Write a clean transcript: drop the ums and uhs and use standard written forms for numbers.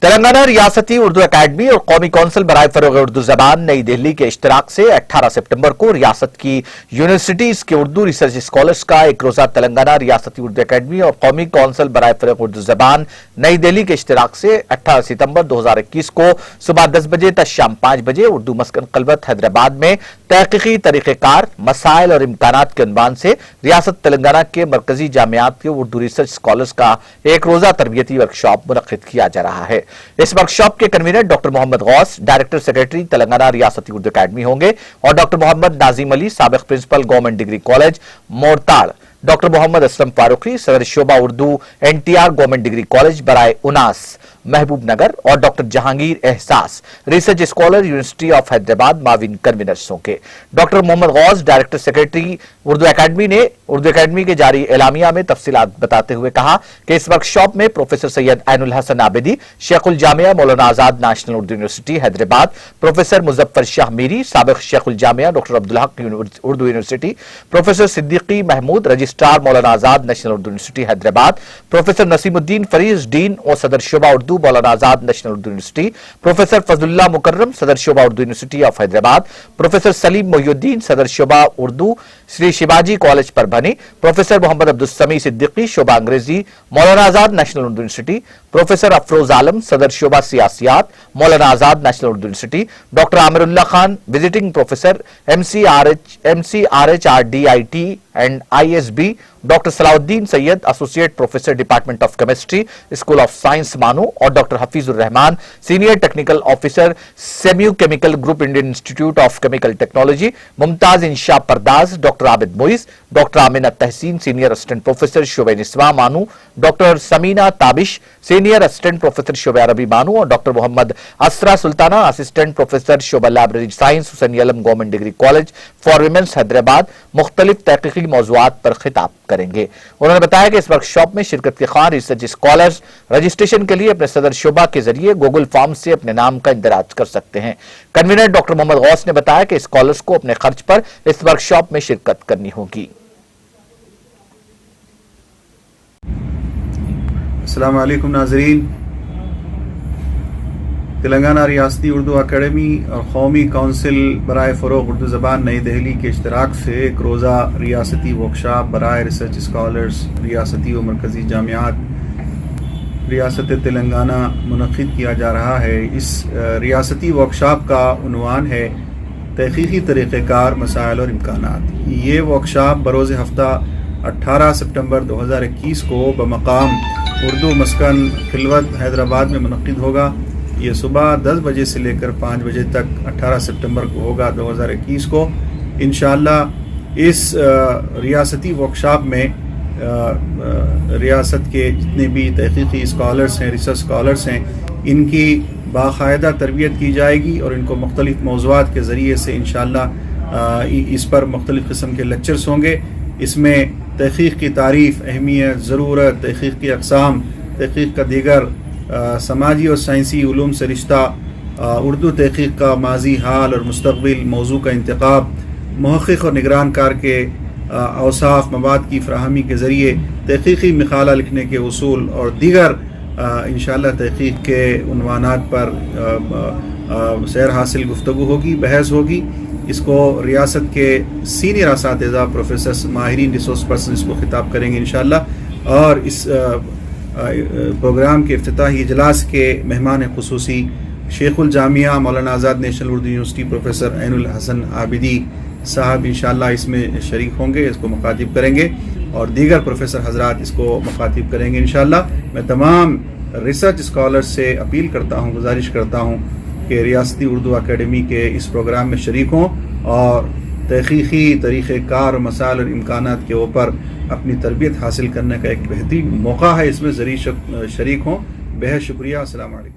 تلنگانہ ریاستی اردو اکیڈمی اور قومی کونسل برائے فروغ اردو زبان نئی دہلی کے اشتراک سے 18 ستمبر کو ریاست کی یونیورسٹیز کے اردو ریسرچ اسکالرس کا ایک روزہ تلنگانہ ریاستی اردو اکیڈمی اور قومی کونسل برائے فروغ اردو زبان نئی دہلی کے اشتراک سے 18 ستمبر 2021 کو صبح 10 بجے تا شام 5 بجے اردو مسکن خلوت حیدرآباد میں تحقیقی طریقہ کار، مسائل اور امکانات کے عنوان سے ریاست تلنگانہ کے مرکزی جامعات کے اردو ریسرچ اسکالرس کا ایک روزہ تربیتی ورکشاپ منعقد کیا جا رہا ہے۔ اس ورکشاپ کے کنوینر ڈاکٹر محمد غوث، ڈائریکٹر سیکرٹری تلنگانہ ریاستی اردو اکیڈمی ہوں گے اور ڈاکٹر محمد ناظم علی، سابق principal government degree college Mortad, doctor Mohammed Aslam Farooqui, صدر شعبہ Urdu NTR government degree college برائے اناس محبوب نگر اور doctor Jahangir Ehsas, research scholar university of Hyderabad معاون کنوینرز ہوں گے۔ ڈاکٹر محمد غوث، ڈائریکٹر سیکرٹری اردو اکیڈمی نے اردو اکیڈمی کے جاری اعلامیہ میں تفصیلات بتاتے ہوئے کہا کہ اس ورکشاپ میں پروفیسر سید عین الحسن عابدی، شیخ الجامعہ Maulana Azad national Urdu university Hyderabad, professor Muzaffar Shah Meeri, سابق شیخ الجامعہ doctor Abdul Haq Urdu university, professor Siddiqui Mahmood, registrar Maulana Azad national Urdu university Hyderabad, professor Naseem Uddin Fariz, dean اور صدر شعبہ Urdu Maulana Azad national Urdu university, professor Fazal Ullah Mukarram, صدر شعبہ Urdu university of Hyderabad, professor Saleem Mohi Uddin, صدر شعبہ اردو سری شیواجی کالج پربھنی، پروفیسر محمد عبدالسمیع صدیقی، شعبہ انگریزی Maulana Azad national Urdu university, professor Afroz Alam, صدر شعبہ سیاسیات Maulana Azad national Urdu university, doctor Aamir Ullah Khan, visiting professor MCRHRDIT and ISB، doctor Salah Uddin Syed, associate professor department of chemistry, school of science MANUU اور doctor Hafeez Ur Rahman, senior technical officer semiochemical group Indian institute of chemical technology, ممتاز انشا پرداز، doctor Abid Moiz, doctor Amna Tehseen, senior assistant professor شعبہ نسواں MANUU, doctor Samina Tabish, senior assistant professor شعبہ عربی مانو اور ڈاکٹر محمد اسرا سلطانہ، اسسٹنٹ پروفیسر شعبہ لائبریری سائنس، حسین علم government degree college for women's Hyderabad, مختلف تحقیقی موضوعات پر خطاب کریں گے۔ انہوں نے بتایا کہ اس ورکشاپ میں شرکت کے خواہاں ریسرچ اسکالرز رجسٹریشن کے لیے اپنے صدر شعبہ کے ذریعے گوگل فارم سے اپنے نام کا اندراج کر سکتے ہیں۔ کنوینر ڈاکٹر محمد غوث نے بتایا کہ اسکالرز کو اپنے خرچ پر اس ورکشاپ میں شرکت کرنی ہوگی۔ السلام علیکم ناظرین، تلنگانہ ریاستی اردو اکیڈمی اور قومی کونسل برائے فروغ اردو زبان نئی دہلی کے اشتراک سے ایک روزہ ریاستی ورکشاپ برائے ریسرچ اسکالرز ریاستی و مرکزی جامعات ریاست تلنگانہ منعقد کیا جا رہا ہے۔ اس ریاستی ورکشاپ کا عنوان ہے تحقیقی طریقہ کار، مسائل اور امکانات۔ یہ ورکشاپ بروز ہفتہ 18 ستمبر 2021 کو بمقام اردو مسکن خلوت حیدرآباد میں منعقد ہوگا۔ یہ صبح 10 بجے سے لے کر 5 بجے تک 18 ستمبر کو ہوگا 2021 کو۔ انشاءاللہ اس ریاستی ورکشاپ میں ریاست کے جتنے بھی تحقیقی اسکالرس ہیں، ریسرچ اسکالرس ہیں، ان کی باقاعدہ تربیت کی جائے گی اور ان کو مختلف موضوعات کے ذریعے سے انشاءاللہ اس پر مختلف قسم کے لیکچرز ہوں گے۔ اس میں تحقیق کی تعریف، اہمیت، ضرورت، تحقیق کی اقسام، تحقیق کا دیگر سماجی اور سائنسی علوم سے رشتہ، اردو تحقیق کا ماضی، حال اور مستقبل، موضوع کا انتخاب، محقق اور نگران کار کے اوصاف، مواد کی فراہمی کے ذریعے تحقیقی مقالہ لکھنے کے اصول اور دیگر انشاءاللہ تحقیق کے عنوانات پر سیر حاصل گفتگو ہوگی، بحث ہوگی۔ اس کو ریاست کے سینئر اساتذہ، پروفیسرز، ماہرین، ریسورس پرسن اس کو خطاب کریں گے انشاءاللہ۔ اور اس پروگرام کے افتتاحی اجلاس کے مہمان خصوصی شیخ الجامعہ Maulana Azad national Urdu university professor عین الحسن عابدی صاحب انشاءاللہ اس میں شریک ہوں گے، اس کو مخاطب کریں گے اور دیگر پروفیسر حضرات اس کو مخاطب کریں گے انشاءاللہ۔ میں تمام ریسرچ اسکالر سے اپیل کرتا ہوں، گزارش کرتا ہوں کہ ریاستی اردو اکیڈمی کے اس پروگرام میں شریک ہوں اور تحقیقی طریقہ کار، مسائل اور امکانات کے اوپر اپنی تربیت حاصل کرنے کا ایک بہترین موقع ہے، اس میں ضروری شریک ہوں۔ بہت شکریہ، السلام علیکم۔